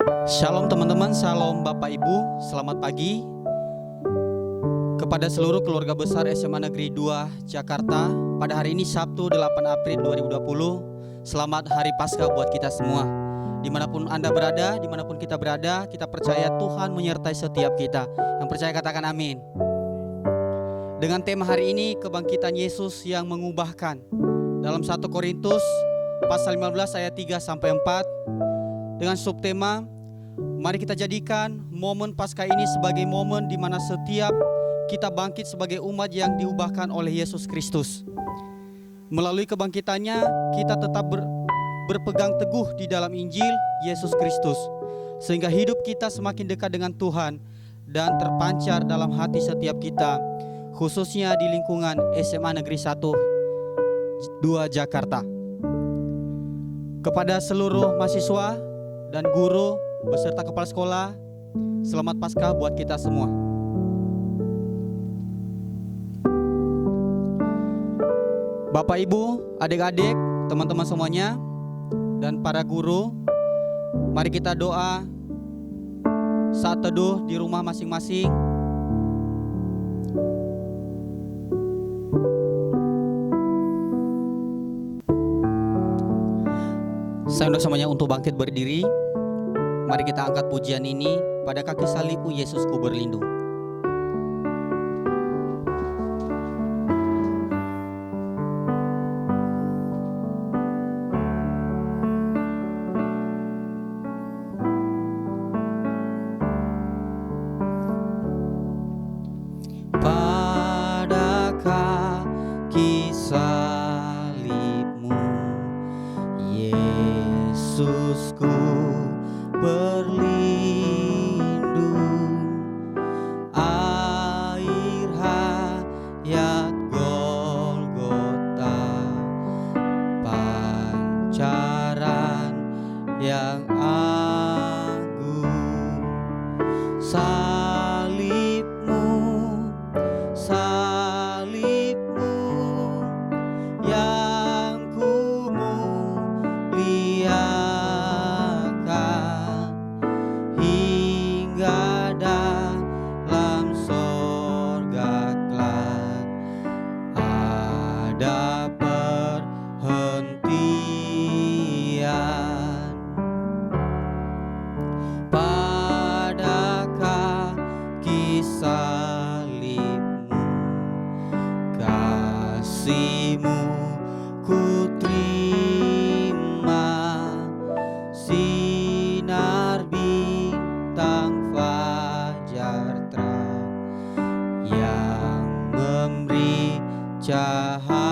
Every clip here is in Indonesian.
Shalom teman-teman, shalom Bapak Ibu, selamat pagi kepada seluruh keluarga besar SMA Negeri 2 Jakarta. Pada hari ini Sabtu 8 April 2020, selamat Hari Paskah buat kita semua. Dimanapun Anda berada, dimanapun kita berada, kita percaya Tuhan menyertai setiap kita. Yang percaya katakan amin. Dengan tema hari ini, kebangkitan Yesus yang mengubahkan. Dalam 1 Korintus pasal 15 ayat 3-4, dengan subtema, mari kita jadikan momen Paskah ini sebagai momen di mana setiap kita bangkit sebagai umat yang diubahkan oleh Yesus Kristus. Melalui kebangkitannya, kita tetap berpegang teguh di dalam Injil Yesus Kristus, sehingga hidup kita semakin dekat dengan Tuhan dan terpancar dalam hati setiap kita, khususnya di lingkungan SMA Negeri 1 2 Jakarta. Kepada seluruh mahasiswa dan guru beserta kepala sekolah, selamat Paskah buat kita semua. Bapak, Ibu, adik-adik, teman-teman semuanya, dan para guru, mari kita doa saat teduh di rumah masing-masing. Saya undang semuanya untuk bangkit berdiri. Mari kita angkat pujian ini, pada kaki salibmu Yesusku berlindung. Pada kaki salibmu Yesusku berlindung, air hayat Golgota, pancaran yang agung. Salibmu yang kumuliakan, hingga dalam sorga kelak ada perhentian. Pada kaki salibmu, kasihmu ku terima, sinar bintang fajar terang yang memberi cahaya.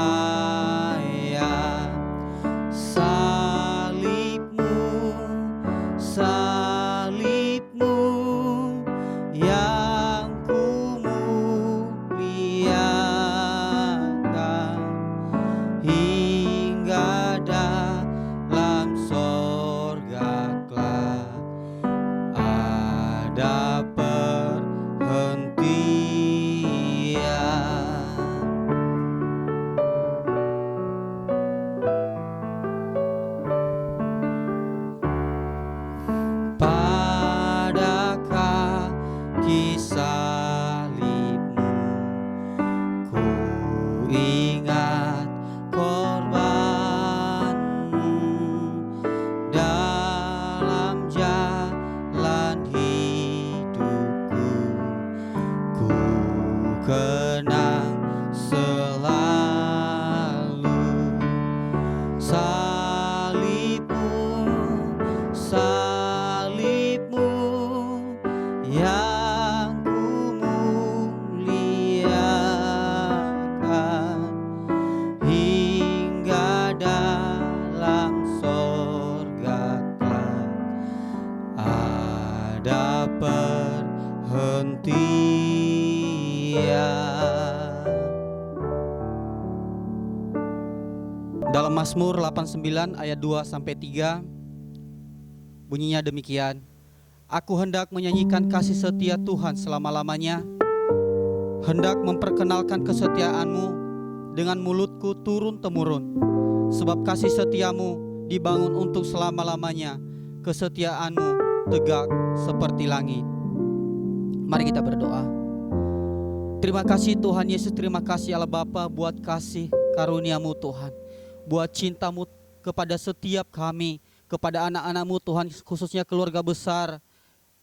Salibmu yang kumuliakan, hingga dalam sorga kelak ada perhentian. Pada kaki salibmu ku ingat korbanmu, dalam jalan hidupku ku kenang selalu. Salibmu yang kumuliakan, hingga dalam sorga kelak ada perhentian. Dalam Mazmur 89 ayat 2-3 bunyinya demikian: Aku hendak menyanyikan kasih setia Tuhan selama-lamanya, hendak memperkenalkan kesetiaan-Mu dengan mulutku turun-temurun. Sebab kasih setiamu dibangun untuk selama-lamanya, kesetiaan-Mu tegak seperti langit. Mari kita berdoa. Terima kasih Tuhan Yesus, terima kasih Allah Bapa buat kasih karunia-Mu Tuhan, buat cinta-Mu kepada setiap kami, kepada anak-anak-Mu Tuhan, khususnya keluarga besar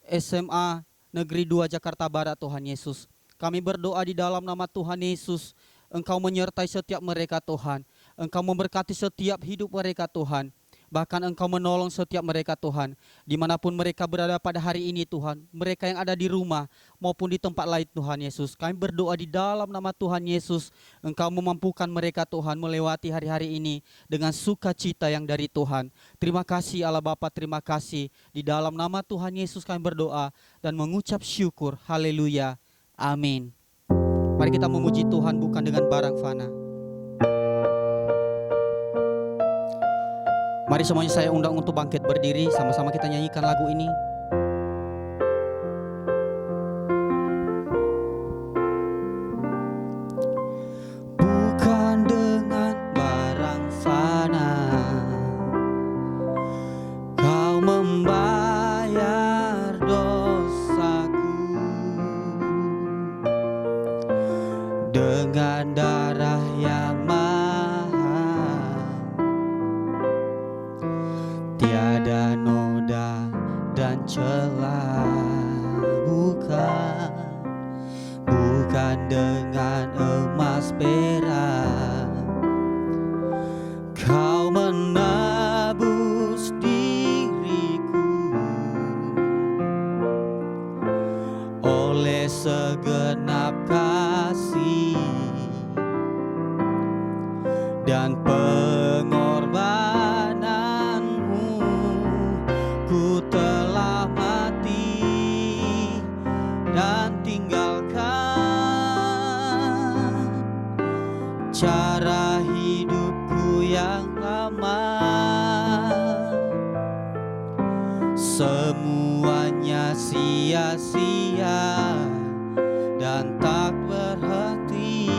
SMA Negeri 2 Jakarta Barat Tuhan Yesus. Kami berdoa di dalam nama Tuhan Yesus, Engkau menyertai setiap mereka Tuhan, Engkau memberkati setiap hidup mereka Tuhan. Bahkan Engkau menolong setiap mereka Tuhan, dimanapun mereka berada pada hari ini Tuhan, mereka yang ada di rumah maupun di tempat lain Tuhan Yesus. Kami berdoa di dalam nama Tuhan Yesus, Engkau memampukan mereka Tuhan melewati hari-hari ini dengan sukacita yang dari Tuhan. Terima kasih Allah Bapa, terima kasih. Di dalam nama Tuhan Yesus kami berdoa dan mengucap syukur. Haleluya. Amin. Mari kita memuji Tuhan bukan dengan barang fana. Mari semuanya saya undang untuk bangkit berdiri, sama-sama kita nyanyikan lagu ini. Bukan dengan barang fana Kau membayar dosaku, dengan darah yang tiada noda dan celah. Bukan dengan emas perak Kau menebus diriku, oleh segenap kasih dan pengorbananmu, ku telah mati dan tinggalkan cara hidupku yang lama. Semuanya sia-sia dan tak berarti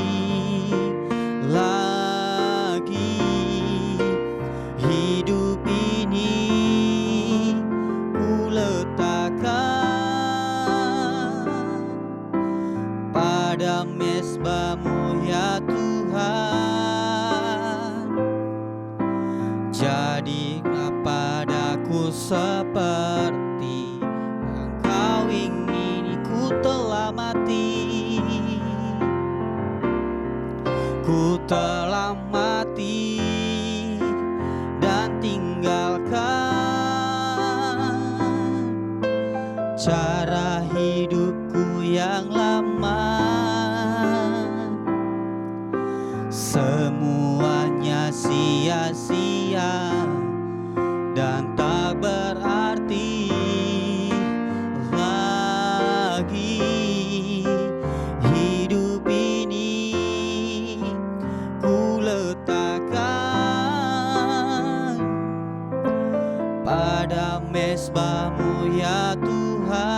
lagi. Hidup ini ku letakkan pada mezbah-Mu ya Tuhan. Jadilah padaku seperti yang Kau ingini. Ku telah mati, ku telah mati dan tinggalkan cara hidupku yang lama. Semuanya sia-sia dan tak berarti lagi. Hidup ini ku letakkan pada mezbah-Mu ya Tuhan.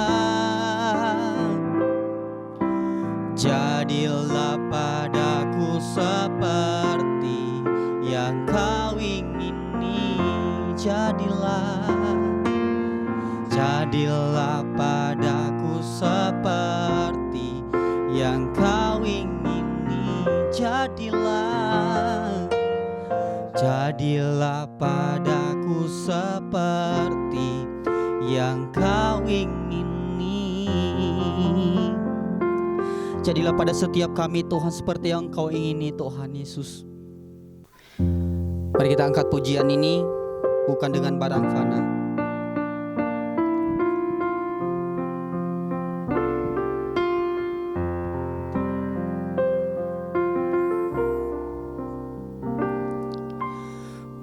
Jadilah padaku seperti yang Kau ingini. Jadilah padaku seperti yang Kau ingini. Jadilah padaku seperti yang Kau ingini. Jadilah pada setiap kami Tuhan seperti yang Kau ingini Tuhan Yesus. Mari kita angkat pujian ini bukan dengan barang fana.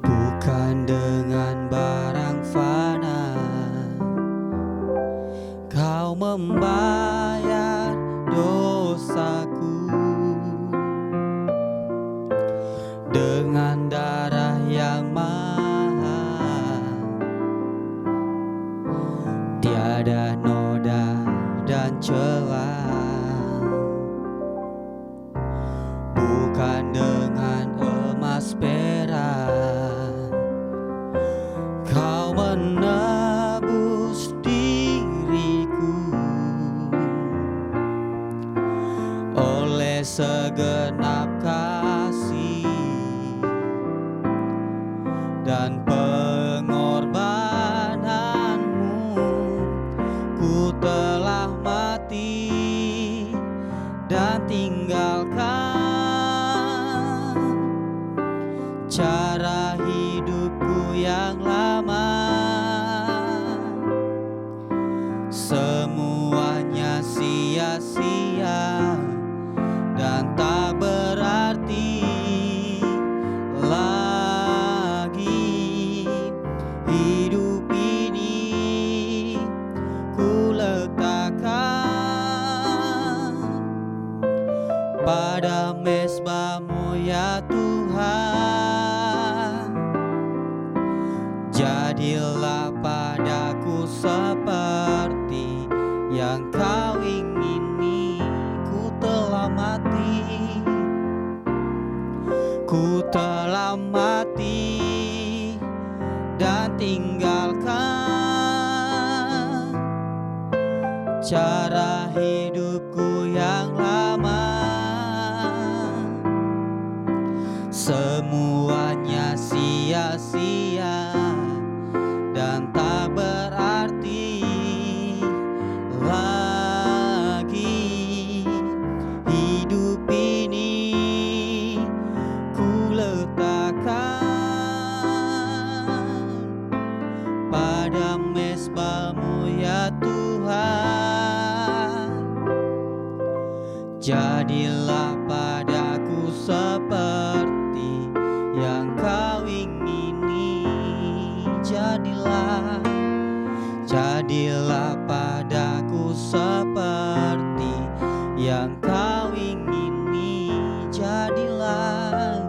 Bukan dengan barang fana Kau membayar dosaku, dengan darah yang mahal, tiada noda dan celah. Bukan dengan emas perak Kau menebus diri. cara hidupku yang lama. Semuanya sia-sia dan tak berarti lagi. Hidup ini ku letakkan pada mezbah-Mu ya Tuhan. Jadilah padaku seperti yang Kau ingini. Jadilah padaku seperti yang Kau ingini. Jadilah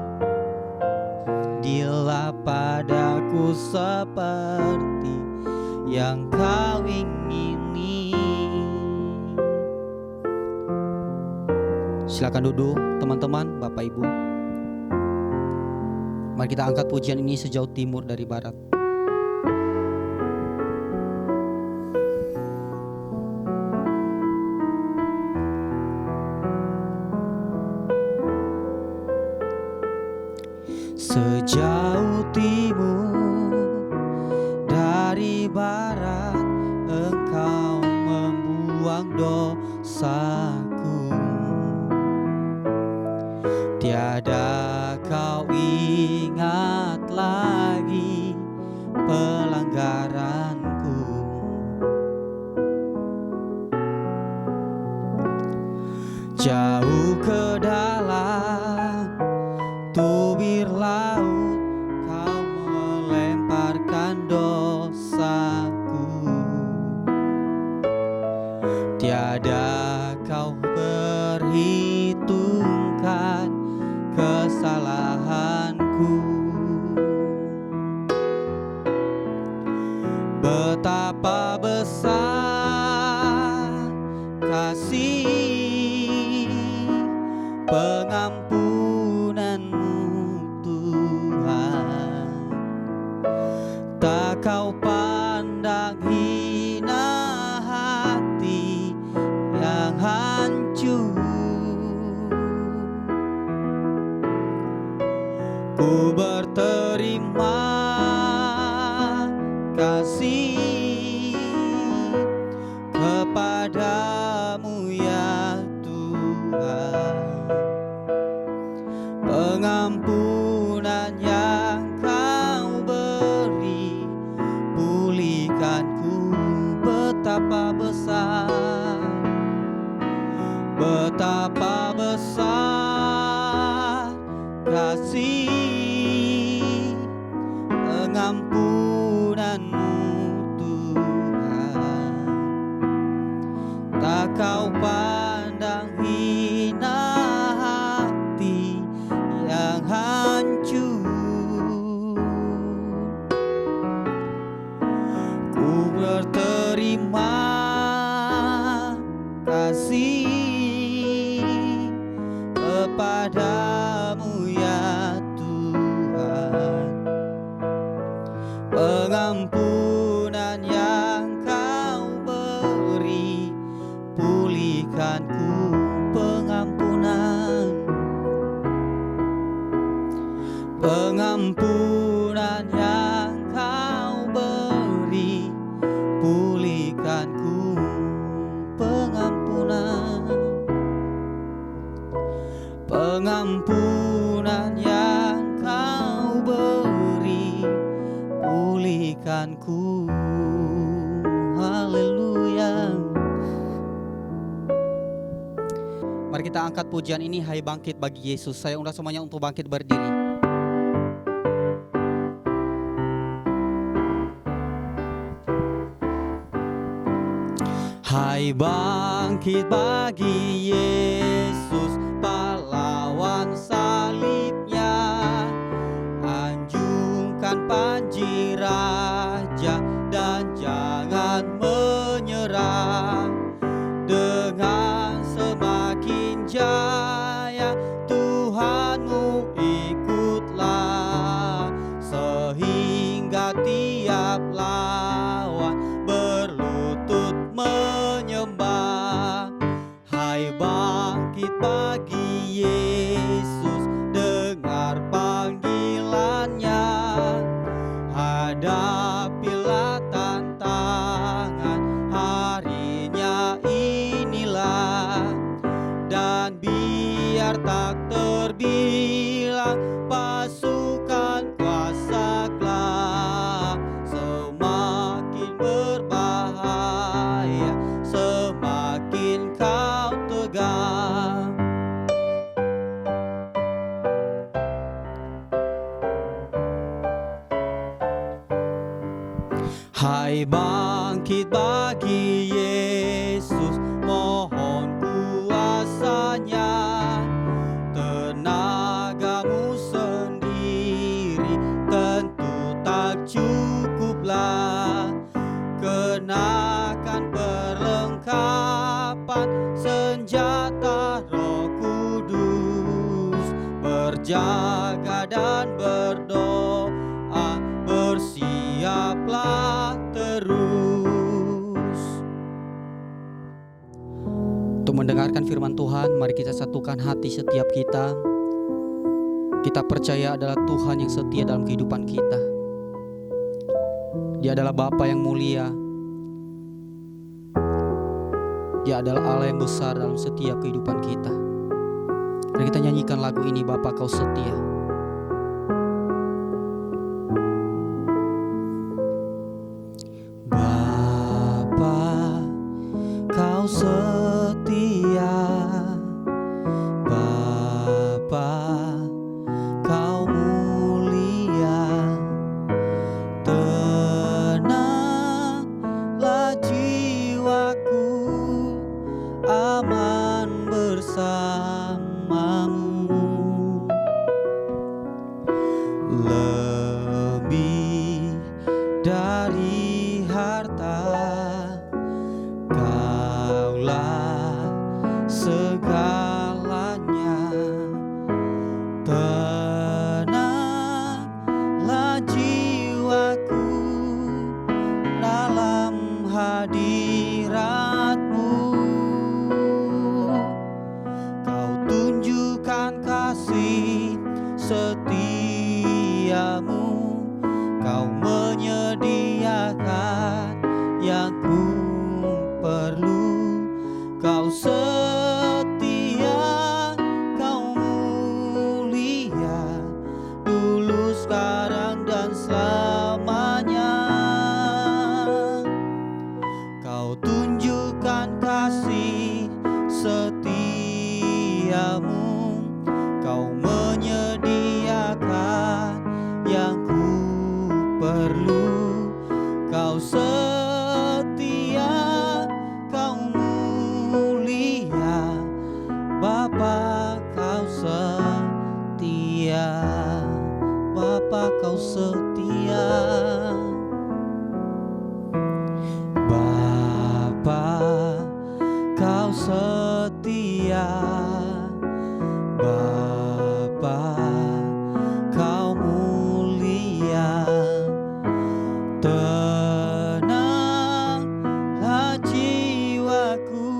padaku seperti yang Kau ingini. Silakan duduk teman-teman, Bapak Ibu. Mari kita angkat pujian ini sejauh timur dari barat. Sejauh timur dari barat, Engkau membuang dosaku. Tiada Kau ingat lagi pelanggaranku. Jauh ke dalam tubir laut Kau melemparkan dosaku. Tiada Kau perhitungkan kesalahanku. Betapa besar kasih pengampunan-Mu Tuhan. Tak Kau pandang hina hati yang hancur. Ku berterima kasih kepadamu ya Tuhan. Pengampunan yang Kau beri, pulihkanku. Betapa besar, betapa besar kasih pengampunan-Mu Tuhan. Tak Kau pandang hina hati yang hancur. Ku berterima kasih kepadamu ya Tuhan. Pengampunan yang Kau beri, pulihkanku. Pengampunan yang Kau beri, pulihkanku. Pengampunan yang Kau beri, pulihkanku. Haleluya. Mari kita angkat pujian ini, Hai Bangkit Bagi Yesus. Saya undang semuanya untuk bangkit berdiri. Hai bangkit bagi Yesus, pahlawan salibnya. Anjungkan panji raja dan jangan menyerah. Dengan semakin jaya Tuhanmu ikutlah, sehingga tiap lawan berlutut menyembah. bahaya, semakin kau tegak. Hai bangkit bagi Yesus, mohon kuasanya. Tenagamu sendiri tentu tak cukuplah. Kenakan perlengkapan senjata Roh Kudus, berjaga dan berdoa, bersiaplah terus. Untuk mendengarkan firman Tuhan, mari kita satukan hati setiap kita. Kita percaya adalah Tuhan yang setia dalam kehidupan kita. Dia adalah Bapa yang mulia. Dia adalah Allah yang besar dalam setiap kehidupan kita. Mari kita nyanyikan lagu ini, Bapa Kau Setia. Bapa Kau setia, Bapa Kau mulia, tenanglah jiwaku, aman bersamamu. Lebih dari harta, Kaulah segalanya. Tenanglah jiwaku dalam hadirat-Mu. Kau tunjukkan kasih setiamu, Kau menyediakan yang ku perlu. Kau setia, Kau mulia, dulu, sekarang, dan selamanya. Kau tunjukkan kasih setiamu, Kau menyediakan yang ku perlu. Kau setia, Kau mulia, Bapa Kau setia, Bapa Kau setia. Bapa Kau setia, Bapa Kau mulia, tenanglah jiwaku,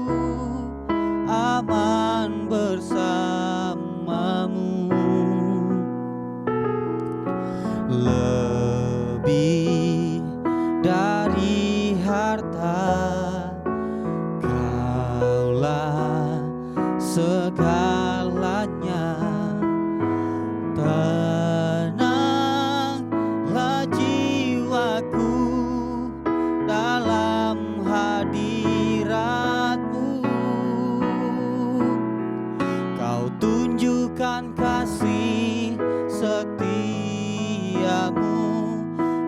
aman bersamamu. Lebih dari harta, Kaulah segalanya. Tenanglah jiwaku dalam hadirat-Mu. Kau tunjukkan kasih setiamu,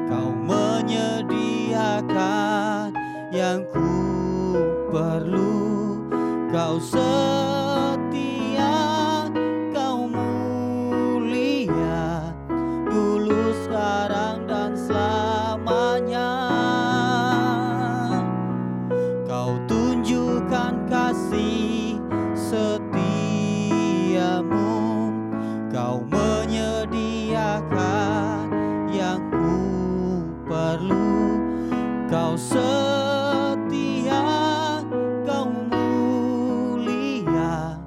Kau menyediakan yang ku perlu. Kau setia, Kau mulia, dulu, sekarang, dan selamanya. Kau tunjukkan kasih setiamu, Kau menyediakan yang ku perlu. Kau setia, Kau mulia,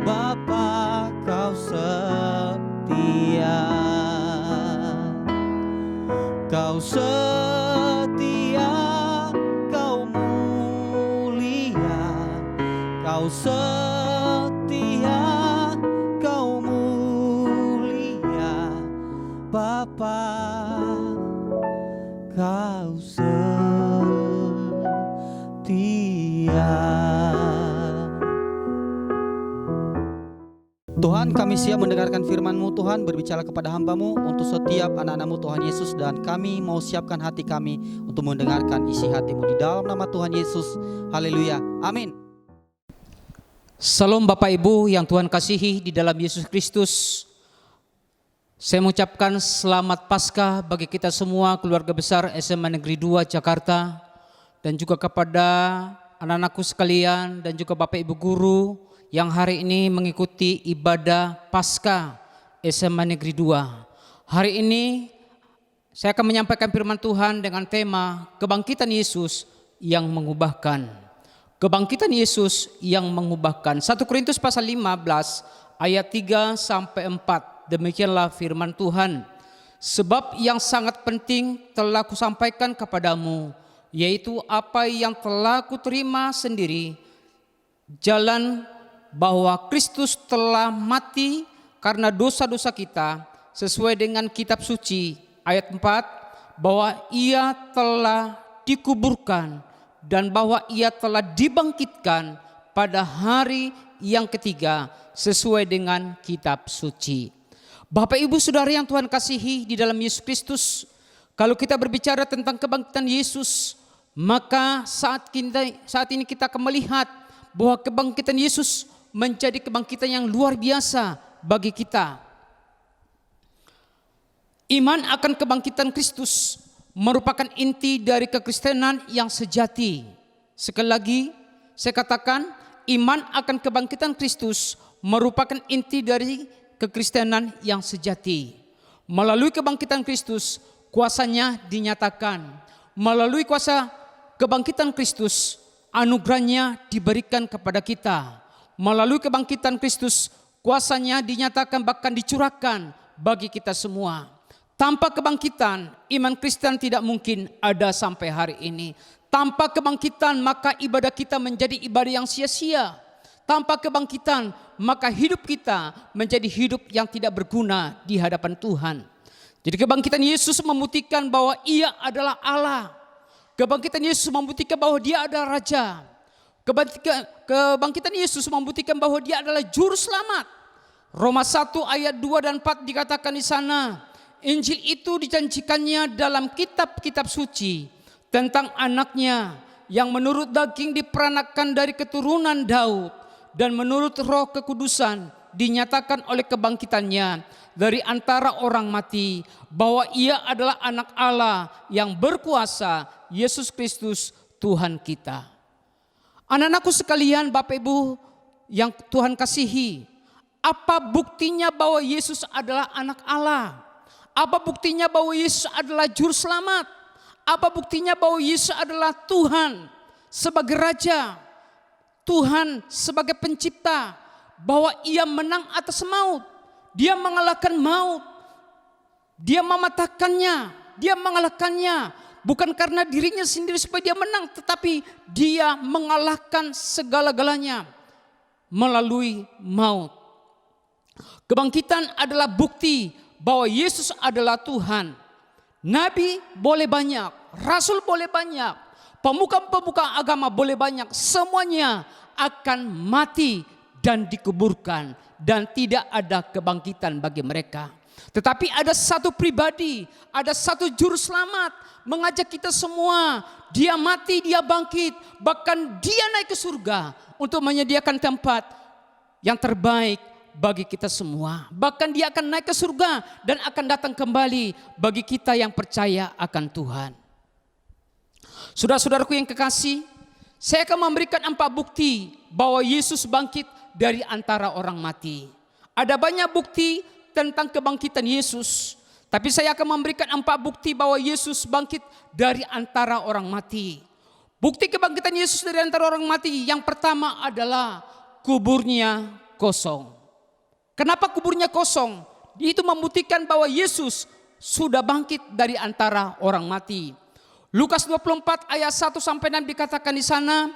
Bapa Kau setia. Kau setia, Kau mulia, Kau setia, Kau mulia, Bapa Kau setia. percaya. Tuhan, kami siap mendengarkan firman-Mu Tuhan, berbicara kepada hamba-Mu untuk setiap anak-anak-Mu Tuhan Yesus, dan kami mau siapkan hati kami untuk mendengarkan isi hati-Mu di dalam nama Tuhan Yesus. Haleluya, amin. Salam Bapak Ibu yang Tuhan kasihi di dalam Yesus Kristus. Saya mengucapkan selamat Paskah bagi kita semua, keluarga besar SMA Negeri 2 Jakarta, dan juga kepada anak-anakku sekalian dan juga Bapak Ibu guru yang hari ini mengikuti ibadah Paskah SMA Negeri 2. Hari ini saya akan menyampaikan firman Tuhan dengan tema kebangkitan Yesus yang mengubahkan. Kebangkitan Yesus yang mengubahkan. 1 Korintus pasal 15 ayat 3 sampai 4. Demikianlah firman Tuhan. Sebab yang sangat penting telah kusampaikan kepadamu, yaitu apa yang telah kuterima sendiri, jalan bahwa Kristus telah mati karena dosa-dosa kita sesuai dengan kitab suci. Ayat 4, bahwa ia telah dikuburkan dan bahwa ia telah dibangkitkan pada hari yang ketiga sesuai dengan kitab suci. Bapak Ibu Saudara yang Tuhan kasihi di dalam Yesus Kristus, kalau kita berbicara tentang kebangkitan Yesus, maka saat ini kita akan melihat bahwa kebangkitan Yesus menjadi kebangkitan yang luar biasa bagi kita. Iman akan kebangkitan Kristus merupakan inti dari kekristenan yang sejati. Sekali lagi saya katakan, iman akan kebangkitan Kristus merupakan inti dari kekristenan yang sejati. Melalui kebangkitan Kristus, kuasanya dinyatakan. Melalui kuasa kebangkitan Kristus, anugerahnya diberikan kepada kita. Melalui kebangkitan Kristus, kuasanya dinyatakan bahkan dicurahkan bagi kita semua. Tanpa kebangkitan, iman Kristen tidak mungkin ada sampai hari ini. Tanpa kebangkitan, maka ibadah kita menjadi ibadah yang sia-sia. Tanpa kebangkitan, maka hidup kita menjadi hidup yang tidak berguna di hadapan Tuhan. Jadi kebangkitan Yesus membuktikan bahwa Ia adalah Allah. Kebangkitan Yesus membuktikan bahwa Dia adalah Raja. Kebangkitan Yesus membuktikan bahwa Dia adalah juru selamat. Roma 1 ayat 2 dan 4 dikatakan di sana, Injil itu dijanjikannya dalam kitab-kitab suci tentang anaknya yang menurut daging diperanakan dari keturunan Daud dan menurut Roh Kekudusan dinyatakan oleh kebangkitannya dari antara orang mati bahwa Ia adalah anak Allah yang berkuasa, Yesus Kristus Tuhan kita. Anak-anakku sekalian, Bapak Ibu yang Tuhan kasihi, apa buktinya bahwa Yesus adalah anak Allah? Apa buktinya bahwa Yesus adalah juru selamat? Apa buktinya bahwa Yesus adalah Tuhan sebagai Raja, Tuhan sebagai pencipta, bahwa Ia menang atas maut, Dia mengalahkan maut, Dia mematahkannya, Dia mengalahkannya. Bukan karena dirinya sendiri supaya Dia menang, tetapi Dia mengalahkan segala-galanya melalui maut. Kebangkitan adalah bukti bahwa Yesus adalah Tuhan. Nabi boleh banyak, Rasul boleh banyak, pemuka-pemuka agama boleh banyak, semuanya akan mati dan dikuburkan dan tidak ada kebangkitan bagi mereka. Tetapi ada satu pribadi, ada satu juru selamat mengajak kita semua. Dia mati, Dia bangkit, bahkan Dia naik ke surga untuk menyediakan tempat yang terbaik bagi kita semua. Bahkan Dia akan naik ke surga dan akan datang kembali bagi kita yang percaya akan Tuhan. Saudara-saudaraku yang kekasih, saya akan memberikan 4 bukti bahwa Yesus bangkit dari antara orang mati. Ada banyak bukti tentang kebangkitan Yesus, tapi saya akan memberikan 4 bukti bahwa Yesus bangkit dari antara orang mati. Bukti kebangkitan Yesus dari antara orang mati yang pertama adalah kuburnya kosong. Kenapa kuburnya kosong? Itu membuktikan bahwa Yesus sudah bangkit dari antara orang mati. Lukas 24 ayat 1 sampai 6 dikatakan di sana,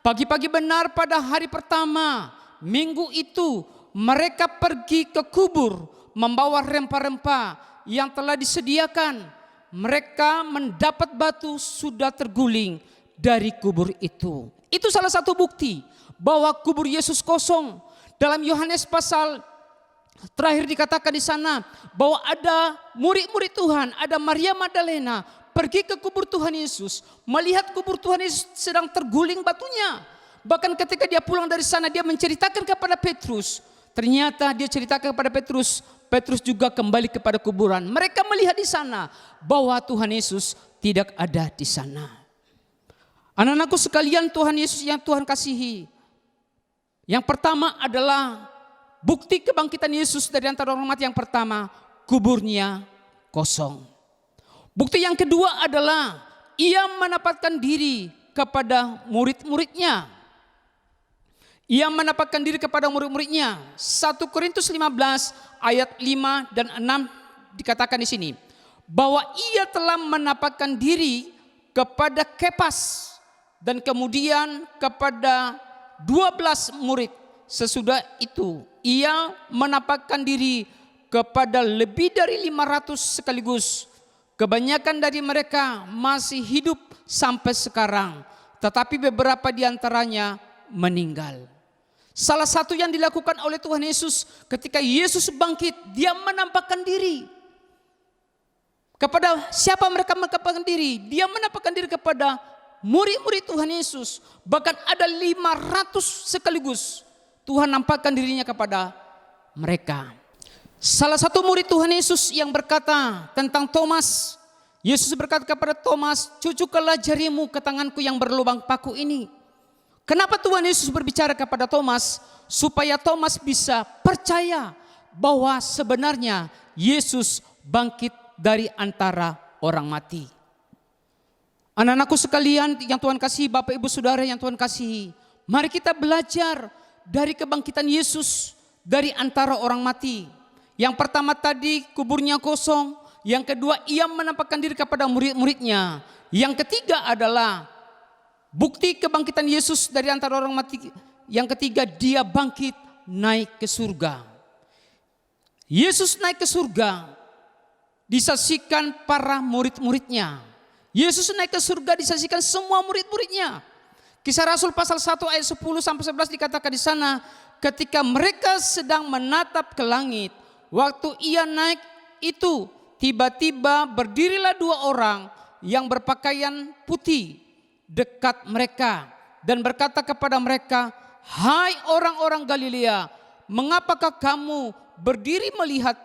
pagi-pagi benar pada hari pertama minggu itu mereka pergi ke kubur membawa rempah-rempah yang telah disediakan. Mereka mendapat batu sudah terguling dari kubur itu. Itu salah satu bukti bahwa kubur Yesus kosong. Dalam Yohanes pasal terakhir dikatakan di sana bahwa ada murid-murid Tuhan, ada Maria Magdalena pergi ke kubur Tuhan Yesus, melihat kubur Tuhan Yesus sedang terguling batunya. Bahkan ketika dia pulang dari sana, dia menceritakan kepada Petrus. Ternyata dia ceritakan kepada Petrus, Petrus juga kembali kepada kuburan. Mereka melihat di sana bahwa Tuhan Yesus tidak ada di sana. Anak-anakku sekalian, Tuhan Yesus yang Tuhan kasihi, yang pertama adalah bukti kebangkitan Yesus dari antara orang mati. Yang pertama, kuburnya kosong. Bukti yang kedua adalah ia menempatkan diri kepada murid-muridnya. Ia menampakkan diri kepada murid-muridnya. 1 Korintus 15 ayat 5 dan 6 dikatakan di sini bahwa ia telah menampakkan diri kepada Kepas dan kemudian kepada 12 murid. Sesudah itu ia menampakkan diri kepada lebih dari 500 sekaligus. Kebanyakan dari mereka masih hidup sampai sekarang, tetapi beberapa di antaranya meninggal. Salah satu yang dilakukan oleh Tuhan Yesus ketika Yesus bangkit, dia menampakkan diri. Kepada siapa mereka menampakkan diri? Dia menampakkan diri kepada murid-murid Tuhan Yesus. Bahkan ada 500 sekaligus Tuhan nampakkan dirinya kepada mereka. Salah satu murid Tuhan Yesus yang berkata tentang Thomas, Yesus berkata kepada Thomas, "Cucukkanlah jarimu ke tanganku yang berlubang paku ini." Kenapa Tuhan Yesus berbicara kepada Thomas? Supaya Thomas bisa percaya bahwa sebenarnya Yesus bangkit dari antara orang mati. Anak-anakku sekalian yang Tuhan kasihi, Bapak Ibu Saudara yang Tuhan kasihi, mari kita belajar dari kebangkitan Yesus dari antara orang mati. Yang pertama tadi kuburnya kosong, yang kedua ia menampakkan diri kepada murid-muridnya, yang ketiga adalah bukti kebangkitan Yesus dari antara orang mati. Yang ketiga, dia bangkit naik ke surga. Yesus naik ke surga disaksikan para murid-muridnya. Yesus naik ke surga disaksikan semua murid-muridnya. Kisah Rasul pasal 1 ayat 10 sampai 11 dikatakan di sana, ketika mereka sedang menatap ke langit, waktu ia naik itu tiba-tiba berdirilah 2 orang yang berpakaian putih dekat mereka dan berkata kepada mereka, "Hai orang-orang Galilea, mengapakah kamu berdiri melihat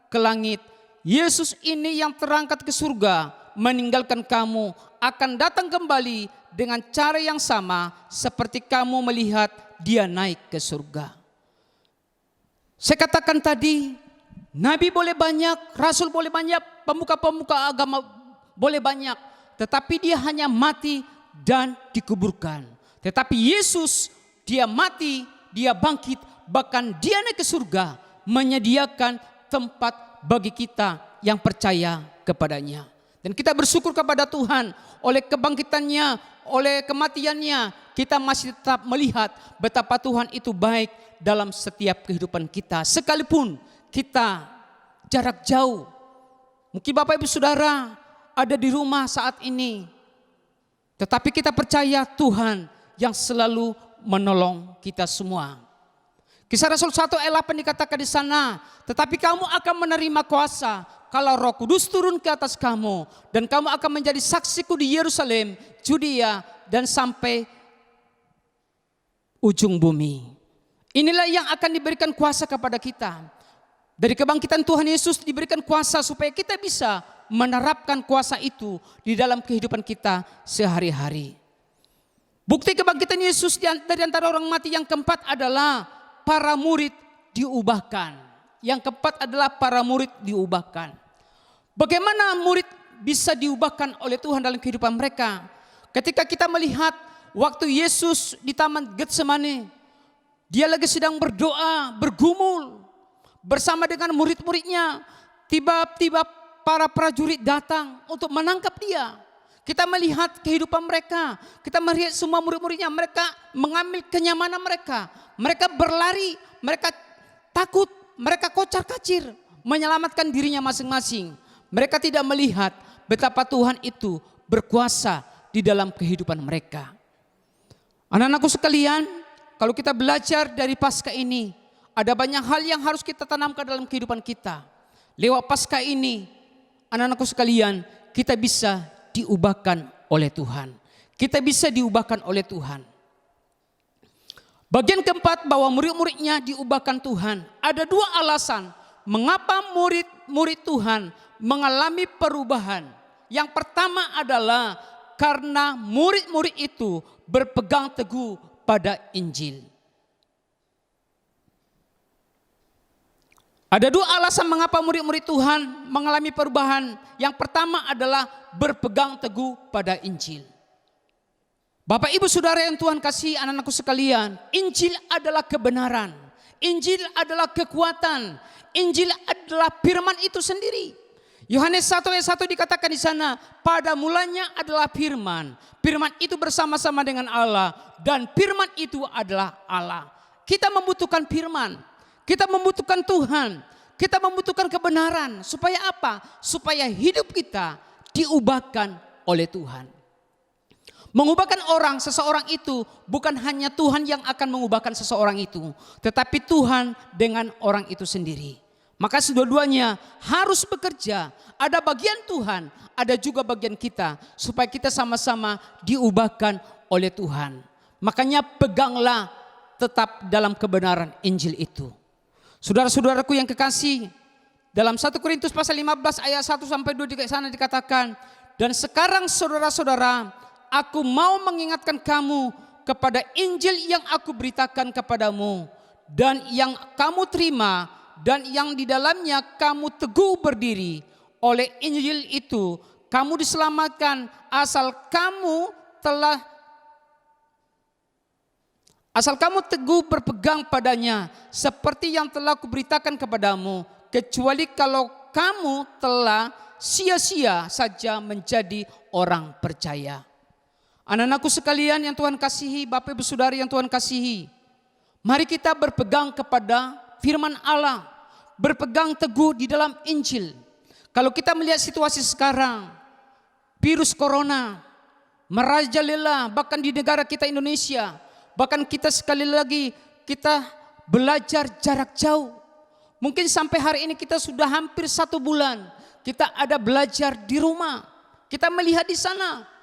ke langit? Yesus ini yang terangkat ke surga meninggalkan kamu akan datang kembali dengan cara yang sama seperti kamu melihat dia naik ke surga." Saya katakan tadi, nabi boleh banyak, rasul boleh banyak, pemuka-pemuka agama boleh banyak, tetapi dia hanya mati dan dikuburkan. Tetapi Yesus, dia mati, dia bangkit, bahkan dia naik ke surga, menyediakan tempat bagi kita yang percaya kepadanya. Dan kita bersyukur kepada Tuhan, oleh kebangkitannya, oleh kematiannya, kita masih tetap melihat betapa Tuhan itu baik dalam setiap kehidupan kita. Sekalipun kita jarak jauh, mungkin Bapak Ibu Saudara ada di rumah saat ini, tetapi kita percaya Tuhan yang selalu menolong kita semua. Kisah Rasul 1 ayat 8 dikatakan di sana, "Tetapi kamu akan menerima kuasa kalau Roh Kudus turun ke atas kamu, dan kamu akan menjadi saksiku di Yerusalem, Judea, dan sampai ujung bumi." Inilah yang akan diberikan kuasa kepada kita. Dari kebangkitan Tuhan Yesus diberikan kuasa supaya kita bisa menerapkan kuasa itu di dalam kehidupan kita sehari-hari. Bukti kebangkitan Yesus dari antara orang mati yang keempat adalah para murid diubahkan. Yang keempat adalah para murid diubahkan. Bagaimana murid bisa diubahkan oleh Tuhan dalam kehidupan mereka? Ketika kita melihat waktu Yesus di Taman Getsemani, dia lagi sedang berdoa, bergumul bersama dengan murid-muridnya. Tiba-tiba para prajurit datang untuk menangkap dia. Kita melihat kehidupan mereka. Kita melihat semua murid-muridnya. Mereka mengambil kenyamanan mereka. Mereka berlari. Mereka takut. Mereka kocar-kacir. Menyelamatkan dirinya masing-masing. Mereka tidak melihat betapa Tuhan itu berkuasa di dalam kehidupan mereka. Anak-anakku sekalian, kalau kita belajar dari Paskah ini, ada banyak hal yang harus kita tanamkan dalam kehidupan kita. Lewat Paskah ini, anak-anakku sekalian, kita bisa diubahkan oleh Tuhan. Kita bisa diubahkan oleh Tuhan. Bagian keempat, bahwa murid-muridnya diubahkan Tuhan. Ada dua alasan mengapa murid-murid Tuhan mengalami perubahan. Yang pertama adalah karena murid-murid itu berpegang teguh pada Injil. Ada dua alasan mengapa murid-murid Tuhan mengalami perubahan. Yang pertama adalah berpegang teguh pada Injil. Bapak Ibu Saudara yang Tuhan kasih, anak-anakku sekalian, Injil adalah kebenaran. Injil adalah kekuatan. Injil adalah firman itu sendiri. Yohanes 1 ayat 1 dikatakan di sana, pada mulanya adalah firman. Firman itu bersama-sama dengan Allah dan firman itu adalah Allah. Kita membutuhkan firman. Kita membutuhkan Tuhan. Kita membutuhkan kebenaran. Supaya apa? Supaya hidup kita diubahkan oleh Tuhan. Mengubahkan orang, seseorang itu bukan hanya Tuhan yang akan mengubahkan seseorang itu, tetapi Tuhan dengan orang itu sendiri. Maka kedua-duanya harus bekerja. Ada bagian Tuhan, ada juga bagian kita, supaya kita sama-sama diubahkan oleh Tuhan. Makanya peganglah tetap dalam kebenaran Injil itu. Saudara-saudaraku yang kekasih, dalam 1 Korintus pasal 15 ayat 1 sampai 2 di sana dikatakan, dan sekarang saudara-saudara, aku mau mengingatkan kamu kepada Injil yang aku beritakan kepadamu dan yang kamu terima dan yang di dalamnya kamu teguh berdiri. Oleh Injil itu kamu diselamatkan asal kamu teguh berpegang padanya seperti yang telah kuberitakan kepadamu, kecuali kalau kamu telah sia-sia saja menjadi orang percaya. Anak-anakku sekalian yang Tuhan kasihi, Bapak Ibu Saudara yang Tuhan kasihi, mari kita berpegang kepada firman Allah, berpegang teguh di dalam Injil. Kalau kita melihat situasi sekarang, virus corona merajalela bahkan di negara kita Indonesia, bahkan kita sekali lagi kita belajar jarak jauh. Mungkin sampai hari ini kita sudah hampir 1 bulan kita ada belajar di rumah. Kita melihat di sana.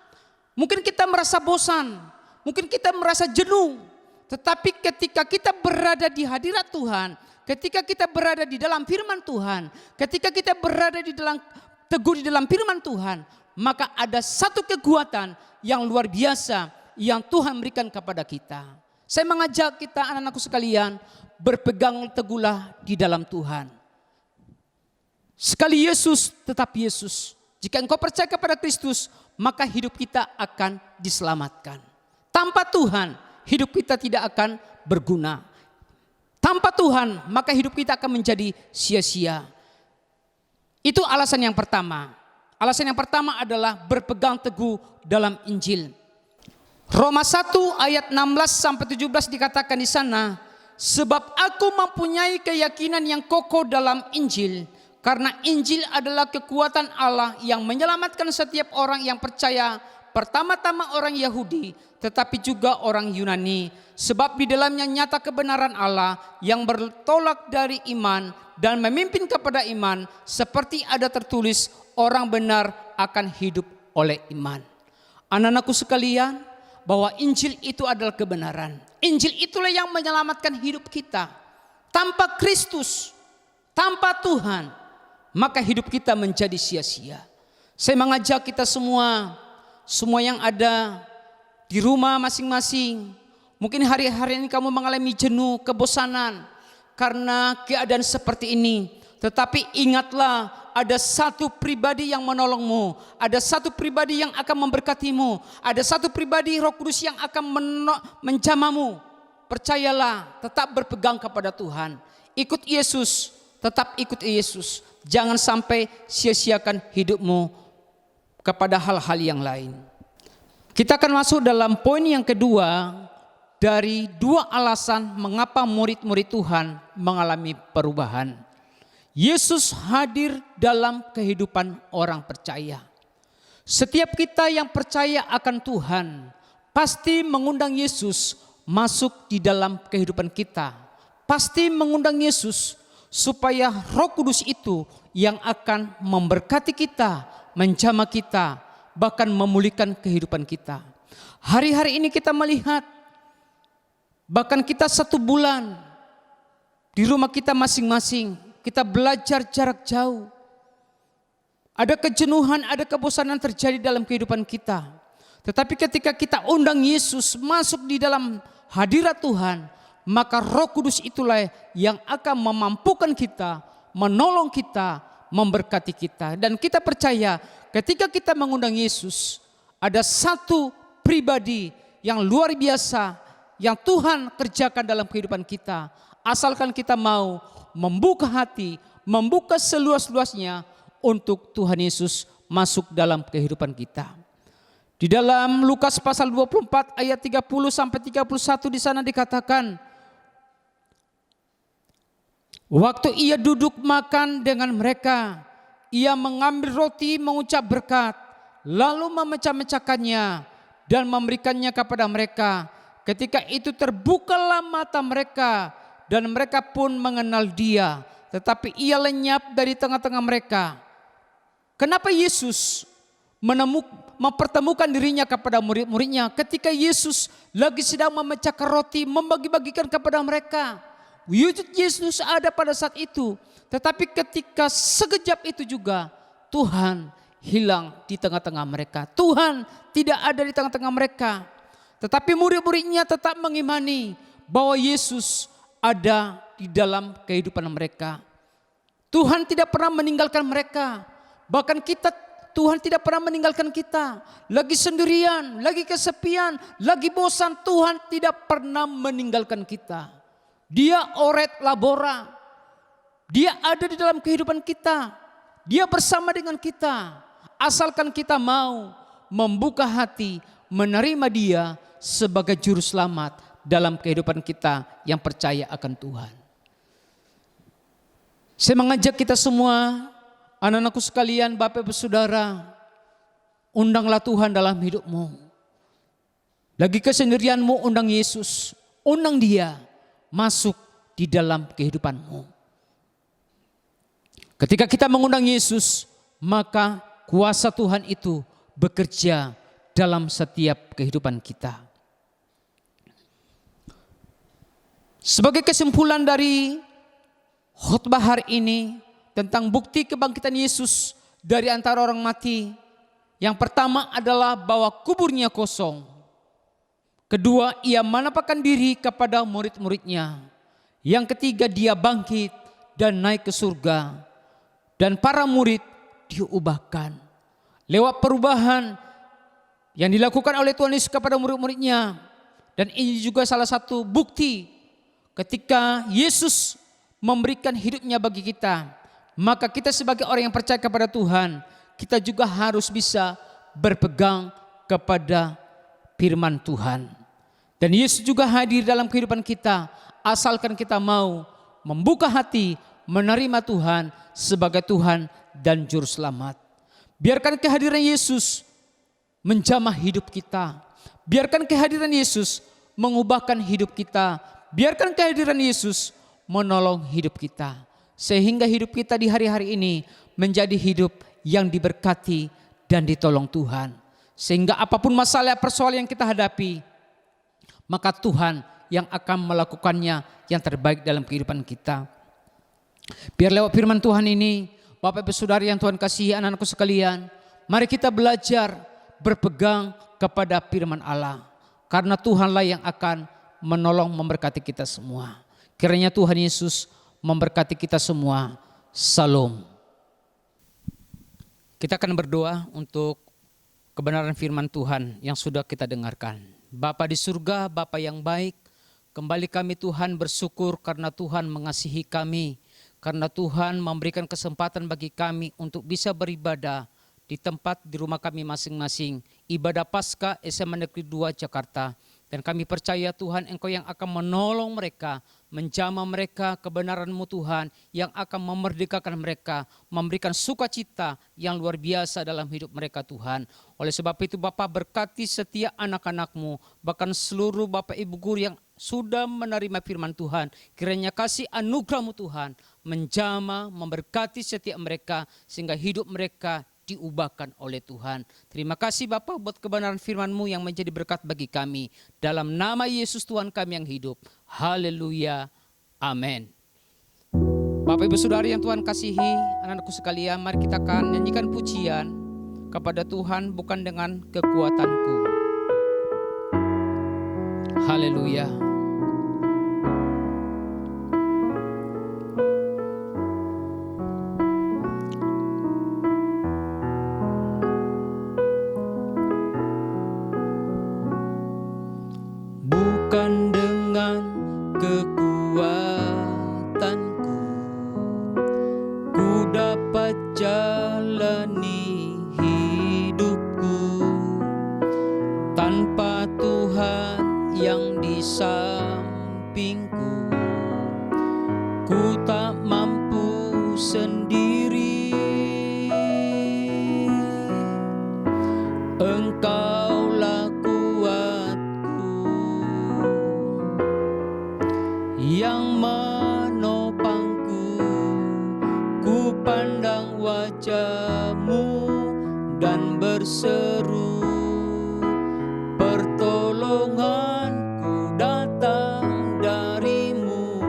Mungkin kita merasa bosan, mungkin kita merasa jenuh. Tetapi ketika kita berada di hadirat Tuhan, ketika kita berada di dalam firman Tuhan, ketika kita berada di dalam teguh di dalam firman Tuhan, maka ada satu kekuatan yang luar biasa yang Tuhan berikan kepada kita. Saya mengajak kita anak-anakku sekalian, berpegang teguhlah di dalam Tuhan. Sekali Yesus, tetap Yesus. Jika engkau percaya kepada Kristus, maka hidup kita akan diselamatkan. Tanpa Tuhan, hidup kita tidak akan berguna. Tanpa Tuhan, maka hidup kita akan menjadi sia-sia. Itu alasan yang pertama. Alasan yang pertama adalah berpegang teguh dalam Injil. Roma 1 ayat 16 sampai 17 dikatakan di sana, sebab aku mempunyai keyakinan yang kokoh dalam Injil, karena Injil adalah kekuatan Allah yang menyelamatkan setiap orang yang percaya, pertama-tama orang Yahudi, tetapi juga orang Yunani. Sebab di dalamnya nyata kebenaran Allah yang bertolak dari iman dan memimpin kepada iman, seperti ada tertulis, orang benar akan hidup oleh iman. Anak-anakku sekalian, bahwa Injil itu adalah kebenaran. Injil itulah yang menyelamatkan hidup kita. Tanpa Kristus, tanpa Tuhan, maka hidup kita menjadi sia-sia. Saya mengajak kita semua yang ada di rumah masing-masing. Mungkin hari-hari ini kamu mengalami jenuh, kebosanan karena keadaan seperti ini. Tetapi ingatlah, ada satu pribadi yang menolongmu, ada satu pribadi yang akan memberkatimu, ada satu pribadi Roh Kudus yang akan menjamamu. Percayalah, tetap berpegang kepada Tuhan. Ikut Yesus, tetap ikut Yesus. Jangan sampai sia-siakan hidupmu kepada hal-hal yang lain. Kita akan masuk dalam poin yang kedua dari dua alasan mengapa murid-murid Tuhan mengalami perubahan. Yesus hadir dalam kehidupan orang percaya. Setiap kita yang percaya akan Tuhan pasti mengundang Yesus masuk di dalam kehidupan kita. Pasti mengundang Yesus supaya Roh Kudus itu yang akan memberkati kita, menjamah kita, bahkan memulihkan kehidupan kita. Hari-hari ini kita melihat, bahkan kita 1 bulan di rumah kita masing-masing, kita belajar jarak jauh. Ada kejenuhan, ada kebosanan terjadi dalam kehidupan kita. Tetapi ketika kita undang Yesus masuk di dalam hadirat Tuhan, maka Roh Kudus itulah yang akan memampukan kita, menolong kita, memberkati kita. Dan kita percaya ketika kita mengundang Yesus, ada satu pribadi yang luar biasa yang Tuhan kerjakan dalam kehidupan kita. Asalkan kita mau membuka hati, membuka seluas-luasnya untuk Tuhan Yesus masuk dalam kehidupan kita. Di dalam Lukas pasal 24 ayat 30 sampai 31 di sana dikatakan, waktu ia duduk makan dengan mereka, ia mengambil roti, mengucap berkat, lalu memecah-mecahkannya dan memberikannya kepada mereka. Ketika itu terbukalah mata mereka dan mereka pun mengenal dia, tetapi ia lenyap dari tengah-tengah mereka. Kenapa Yesus mempertemukan dirinya kepada murid-muridnya ketika Yesus lagi sedang memecahkan roti, membagi-bagikan kepada mereka? Wujud Yesus ada pada saat itu, tetapi ketika sekejap itu juga Tuhan hilang di tengah-tengah mereka. Tuhan tidak ada di tengah-tengah mereka, tetapi murid-muridnya tetap mengimani bahwa Yesus ada di dalam kehidupan mereka. Tuhan tidak pernah meninggalkan mereka, bahkan Tuhan tidak pernah meninggalkan kita. Lagi sendirian, lagi kesepian, lagi bosan, Tuhan tidak pernah meninggalkan kita. Dia oret labora. Dia ada di dalam kehidupan kita. Dia bersama dengan kita. Asalkan kita mau membuka hati, menerima dia sebagai juru selamat dalam kehidupan kita yang percaya akan Tuhan. Saya mengajak kita semua, anak-anakku sekalian, Bapak Ibu Saudara, undanglah Tuhan dalam hidupmu. Lagi kesendirianmu, undang Yesus, undang dia masuk di dalam kehidupanmu. Ketika kita mengundang Yesus, maka kuasa Tuhan itu bekerja dalam setiap kehidupan kita. Sebagai kesimpulan dari khotbah hari ini tentang bukti kebangkitan Yesus dari antara orang mati, yang pertama adalah bahwa kuburnya kosong. Kedua, ia menampakkan diri kepada murid-muridnya. Yang ketiga, dia bangkit dan naik ke surga. Dan para murid diubahkan. Lewat perubahan yang dilakukan oleh Tuhan Yesus kepada murid-muridnya. Dan ini juga salah satu bukti ketika Yesus memberikan hidupnya bagi kita. Maka kita sebagai orang yang percaya kepada Tuhan, kita juga harus bisa berpegang kepada firman Tuhan. Dan Yesus juga hadir dalam kehidupan kita, asalkan kita mau membuka hati, menerima Tuhan sebagai Tuhan dan Juru Selamat. Biarkan kehadiran Yesus menjamah hidup kita. Biarkan kehadiran Yesus mengubahkan hidup kita. Biarkan kehadiran Yesus menolong hidup kita. Sehingga hidup kita di hari-hari ini menjadi hidup yang diberkati dan ditolong Tuhan. Sehingga apapun masalah persoalan yang kita hadapi, maka Tuhan yang akan melakukannya yang terbaik dalam kehidupan kita. Biar lewat firman Tuhan ini, Bapak Ibu Saudara yang Tuhan kasihi, anak-anakku sekalian, mari kita belajar berpegang kepada firman Allah. Karena Tuhanlah yang akan menolong memberkati kita semua. Kiranya Tuhan Yesus memberkati kita semua. Salam. Kita akan berdoa untuk kebenaran firman Tuhan yang sudah kita dengarkan. Bapa di surga, Bapa yang baik, kembali kami Tuhan bersyukur karena Tuhan mengasihi kami, karena Tuhan memberikan kesempatan bagi kami untuk bisa beribadah di tempat di rumah kami masing-masing, ibadah Paskah SMA Negeri 2 Jakarta. Dan kami percaya Tuhan, Engkau yang akan menolong mereka, menjamah mereka kebenaran-Mu Tuhan, yang akan memerdekakan mereka, memberikan sukacita yang luar biasa dalam hidup mereka Tuhan. Oleh sebab itu Bapa, berkati setiap anak-anak-Mu, bahkan seluruh Bapak Ibu guru yang sudah menerima firman Tuhan. Kiranya kasih anugerah-Mu Tuhan menjamah, memberkati setiap mereka, sehingga hidup mereka diubahkan oleh Tuhan. Terima kasih Bapa buat kebenaran firman-Mu yang menjadi berkat bagi kami. Dalam nama Yesus Tuhan kami yang hidup. Haleluya. Amin. Bapak Ibu Saudara yang Tuhan kasihi, anak-anakku sekalian, mari kita akan nyanyikan pujian kepada Tuhan bukan dengan kekuatanku. Haleluya. Bukan dengan kekuatanku ku dapat jalani hidupku, tanpa Tuhan yang di sampingku ku tak mampu sendiri. Engkaulah yang menopangku, ku pandang wajah-Mu dan berseru, pertolonganku datang dari-Mu,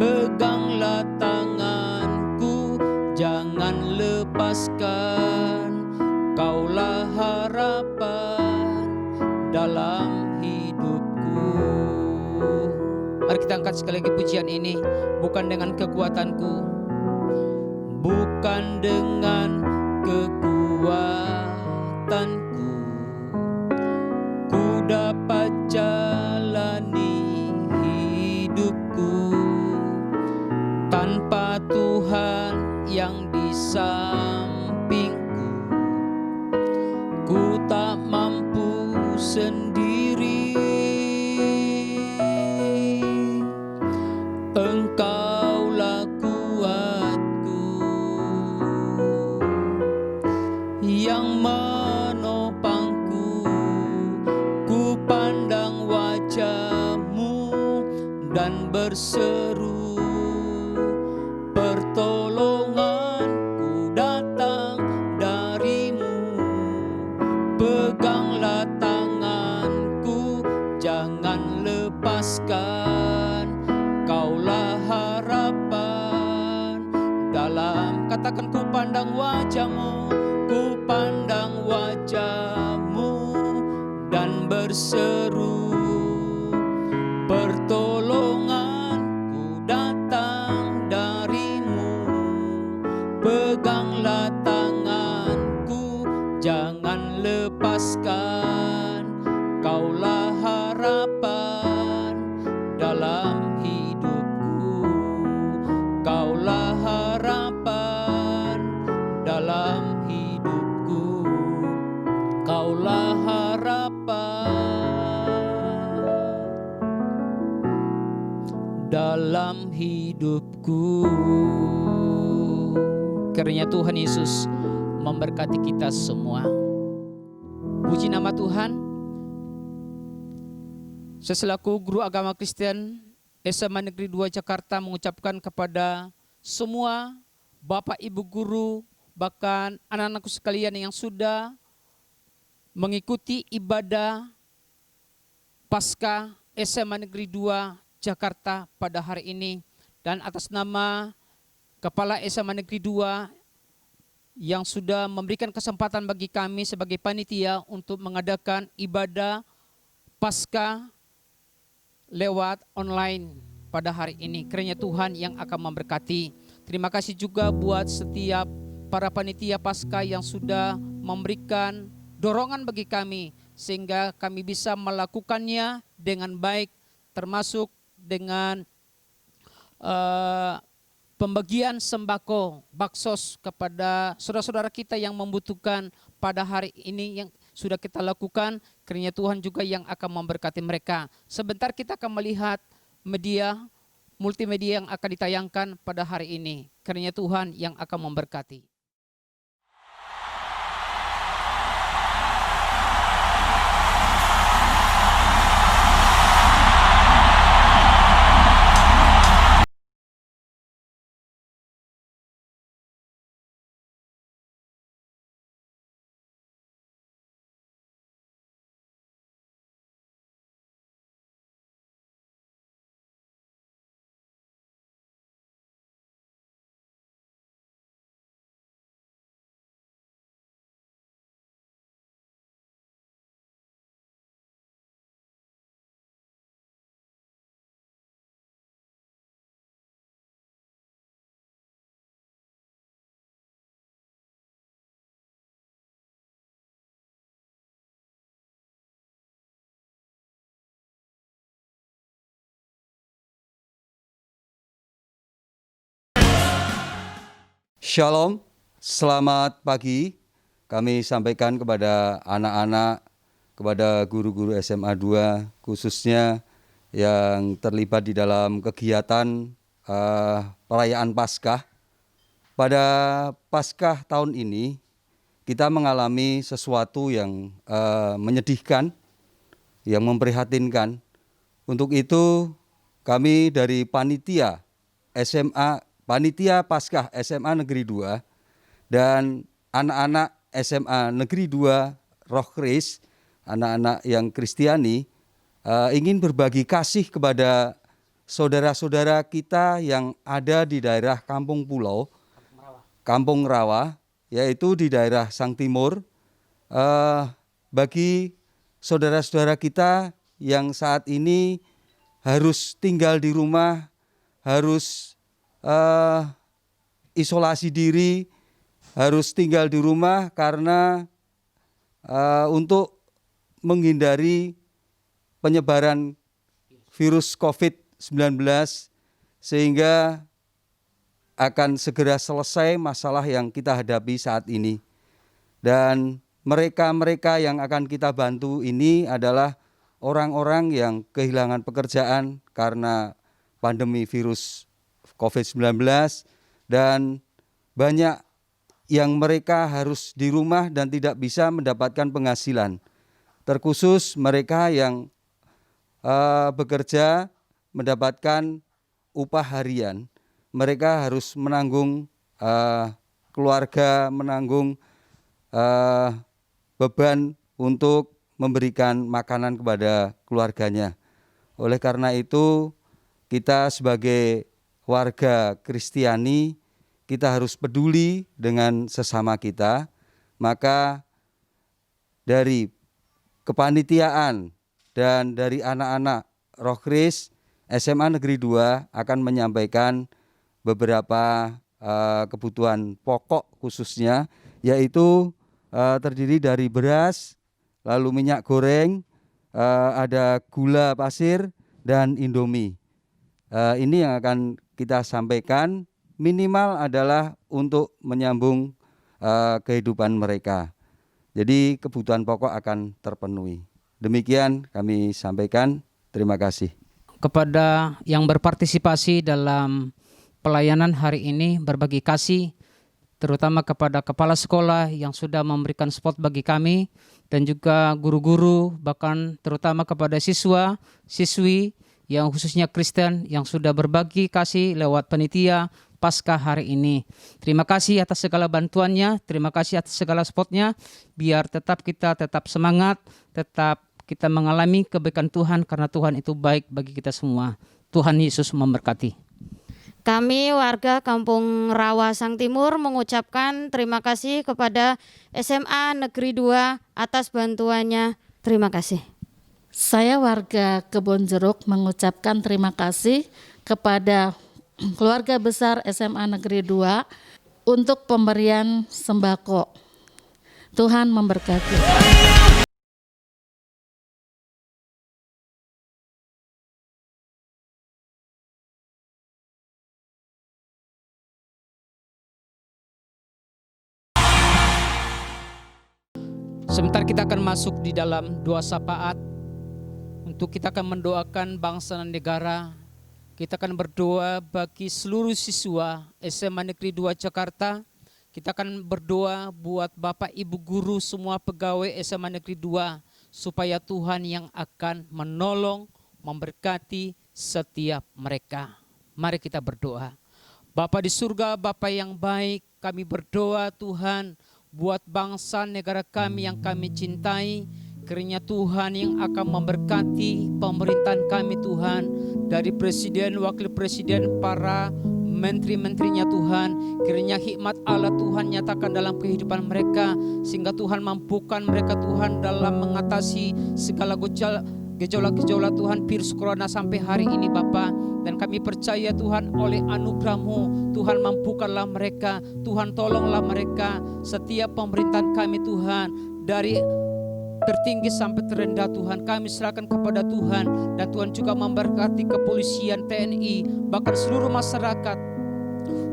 peganglah tanganku, jangan lepaskan, Kaulah harapan dalam hidupku. Mari kita angkat sekali lagi pujian ini. Bukan dengan kekuatanku, bukan dengan kekuatanku, ku dapat jalani hidupku, tanpa Tuhan yang di sampingku ku tak mampu sendiri. Engkaulah kuatku, yang menopangku, ku pandang wajah-Mu dan berseru, pertolonganku datang dari-Mu, peganglah tanganku, jangan lepaskan, Kaulah harapan dalam, katakan, ku pandang wajah-Mu, ku pandang wajah-Mu dan berseru, pertolonganku datang dari-Mu, peganglah tanganku, jangan lepaskan, Kaulah harapan dalam hidupku, Kaulah harapan dalam hidupku, Kaulah harapan dalam hidupku. Kiranya Tuhan Yesus memberkati kita semua. Puji nama Tuhan. Seselaku guru agama Kristen SMA Negeri 2 Jakarta mengucapkan kepada semua Bapak Ibu guru, bahkan anak-anakku sekalian yang sudah mengikuti ibadah Paskah SMA Negeri 2 Jakarta pada hari ini, dan atas nama Kepala SMA Negeri 2 yang sudah memberikan kesempatan bagi kami sebagai panitia untuk mengadakan ibadah Paskah lewat online pada hari ini. Kiranya Tuhan yang akan memberkati. Terima kasih juga buat setiap para panitia Paskah yang sudah memberikan dorongan bagi kami sehingga kami bisa melakukannya dengan baik, termasuk dengan pembagian sembako baksos kepada saudara-saudara kita yang membutuhkan pada hari ini, yang sudah kita lakukan, kiranya Tuhan juga yang akan memberkati mereka. Sebentar kita akan melihat multimedia yang akan ditayangkan pada hari ini. Kiranya Tuhan yang akan memberkati. Shalom, selamat pagi. Kami sampaikan kepada anak-anak, kepada guru-guru SMA 2 khususnya yang terlibat di dalam kegiatan perayaan Paskah. Pada Paskah tahun ini kita mengalami sesuatu yang menyedihkan, yang memprihatinkan. Untuk itu kami dari Panitia Paskah SMA Negeri 2 dan anak-anak SMA Negeri 2 Roh Kris, anak-anak yang Kristiani, ingin berbagi kasih kepada saudara-saudara kita yang ada di daerah Kampung Pulau, Kampung Rawa, yaitu di daerah Sang Timur. Bagi saudara-saudara kita yang saat ini harus tinggal di rumah, harus isolasi diri, harus tinggal di rumah karena untuk menghindari penyebaran virus COVID-19 sehingga akan segera selesai masalah yang kita hadapi saat ini. Dan mereka-mereka yang akan kita bantu ini adalah orang-orang yang kehilangan pekerjaan karena pandemi virus COVID-19 dan banyak yang mereka harus di rumah dan tidak bisa mendapatkan penghasilan. Terkhusus mereka yang bekerja mendapatkan upah harian, mereka harus menanggung keluarga, menanggung beban untuk memberikan makanan kepada keluarganya. Oleh karena itu kita sebagai warga Kristiani, kita harus peduli dengan sesama kita. Maka dari kepanitiaan dan dari anak-anak Roh Kris SMA Negeri 2 akan menyampaikan beberapa kebutuhan pokok khususnya, yaitu terdiri dari beras, lalu minyak goreng, ada gula pasir dan Indomie. Ini yang akan kita sampaikan, minimal adalah untuk menyambung kehidupan mereka. Jadi kebutuhan pokok akan terpenuhi. Demikian kami sampaikan. Terima kasih. Kepada yang berpartisipasi dalam pelayanan hari ini, berbagi kasih, terutama kepada kepala sekolah yang sudah memberikan spot bagi kami, dan juga guru-guru, bahkan terutama kepada siswa, siswi, yang khususnya Kristen yang sudah berbagi kasih lewat panitia Paskah hari ini. Terima kasih atas segala bantuannya, terima kasih atas segala spotnya, biar kita tetap semangat, tetap kita mengalami kebaikan Tuhan karena Tuhan itu baik bagi kita semua. Tuhan Yesus memberkati. Kami warga Kampung Rawa Sang Timur mengucapkan terima kasih kepada SMA Negeri 2 atas bantuannya. Terima kasih. Saya warga Kebon Jeruk mengucapkan terima kasih kepada keluarga besar SMA Negeri 2 untuk pemberian sembako. Tuhan memberkati. Sebentar kita akan masuk di dalam doa syafaat. Untuk kita akan mendoakan bangsa dan negara. Kita akan berdoa bagi seluruh siswa SMA Negeri 2 Jakarta. Kita akan berdoa buat Bapak Ibu guru semua pegawai SMA Negeri 2 supaya Tuhan yang akan menolong, memberkati setiap mereka. Mari kita berdoa. Bapa di surga, Bapa yang baik, kami berdoa Tuhan buat bangsa negara kami yang kami cintai. Kiranya Tuhan yang akan memberkati pemerintahan kami Tuhan, dari presiden, wakil presiden, para menteri-menterinya Tuhan. Kiranya hikmat Allah Tuhan nyatakan dalam kehidupan mereka, sehingga Tuhan mampukan mereka Tuhan dalam mengatasi segala gejolak-gejolak Tuhan virus corona sampai hari ini Bapa. Dan kami percaya Tuhan oleh anugerah-Mu Tuhan mampukanlah mereka, Tuhan tolonglah mereka, setiap pemerintahan kami Tuhan, dari tertinggi sampai terendah Tuhan kami serahkan kepada Tuhan. Dan Tuhan juga memberkati kepolisian, TNI, bahkan seluruh masyarakat,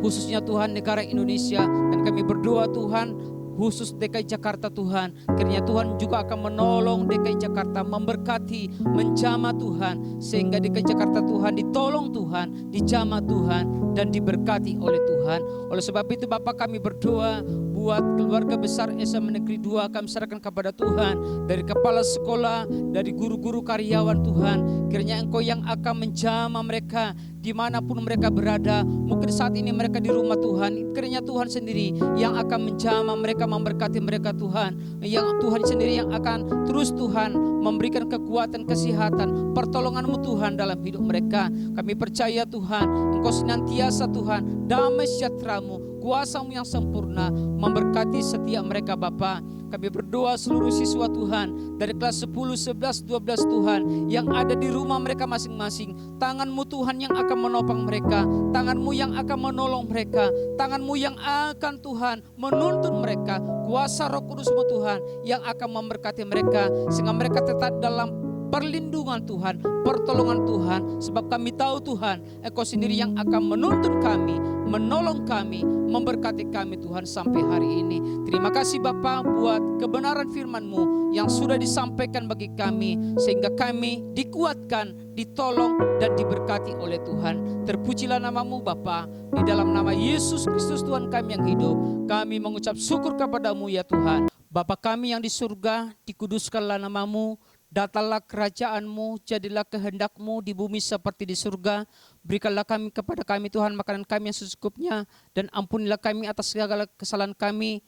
khususnya Tuhan negara Indonesia. Dan kami berdoa Tuhan khusus DKI Jakarta Tuhan, kiranya Tuhan juga akan menolong DKI Jakarta, memberkati, menjamah Tuhan, sehingga DKI Jakarta Tuhan ditolong Tuhan, dijamah Tuhan, dan diberkati oleh Tuhan. Oleh sebab itu Bapak kami berdoa buat keluarga besar SMA Negeri 2, kami serahkan kepada Tuhan, dari kepala sekolah, dari guru-guru karyawan Tuhan. Kiranya Engkau yang akan menjamah mereka dimanapun mereka berada. Mungkin saat ini mereka di rumah Tuhan, kiranya Tuhan sendiri yang akan menjamah mereka, memberkati mereka Tuhan. Yang Tuhan sendiri yang akan terus Tuhan memberikan kekuatan, kesehatan, pertolongan-Mu Tuhan dalam hidup mereka. Kami percaya Tuhan, Engkau senantiasa Tuhan, damai sejahtera-Mu, kuasa-Mu yang sempurna memberkati setiap mereka Bapa. Kami berdoa seluruh siswa Tuhan, dari kelas 10, 11, 12 Tuhan, yang ada di rumah mereka masing-masing. Tangan-Mu Tuhan yang akan menopang mereka, tangan-Mu yang akan menolong mereka, tangan-Mu yang akan Tuhan menuntun mereka, kuasa Roh Kudus-Mu Tuhan yang akan memberkati mereka, sehingga mereka tetap dalam perlindungan Tuhan, pertolongan Tuhan. Sebab kami tahu Tuhan, Engkau sendiri yang akan menuntun kami, menolong kami, memberkati kami Tuhan sampai hari ini. Terima kasih Bapa buat kebenaran firman-Mu yang sudah disampaikan bagi kami, sehingga kami dikuatkan, ditolong, dan diberkati oleh Tuhan. Terpujilah nama-Mu Bapa, di dalam nama Yesus Kristus Tuhan kami yang hidup, kami mengucap syukur kepada-Mu ya Tuhan. Bapa kami yang di surga, dikuduskanlah nama-Mu. Datanglah kerajaan-Mu, jadilah kehendak-Mu di bumi seperti di surga. Berikanlah kami kepada kami Tuhan makanan kami yang secukupnya, dan ampunilah kami atas segala kesalahan kami,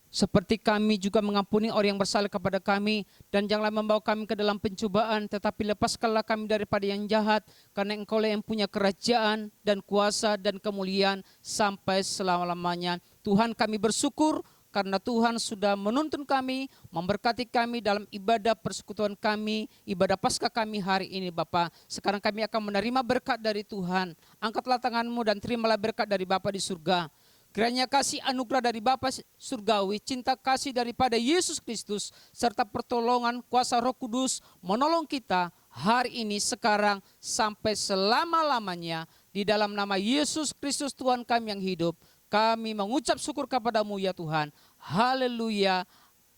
seperti kami juga mengampuni orang yang bersalah kepada kami. Dan janganlah membawa kami ke dalam pencobaan, tetapi lepaskanlah kami daripada yang jahat, karena Engkau-lah yang punya kerajaan dan kuasa dan kemuliaan sampai selama-lamanya. Tuhan, kami bersyukur karena Tuhan sudah menuntun kami, memberkati kami dalam ibadah persekutuan kami, ibadah Paskah kami hari ini Bapa. Sekarang kami akan menerima berkat dari Tuhan. Angkatlah tangan-Mu dan terimalah berkat dari Bapa di surga. Kiranya kasih anugerah dari Bapa surgawi, cinta kasih daripada Yesus Kristus, serta pertolongan kuasa Roh Kudus menolong kita hari ini, sekarang, sampai selama-lamanya. Di dalam nama Yesus Kristus Tuhan kami yang hidup, kami mengucap syukur kepada-Mu ya Tuhan. Haleluya.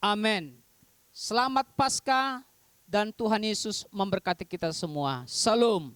Amin. Selamat Paskah dan Tuhan Yesus memberkati kita semua. Salam.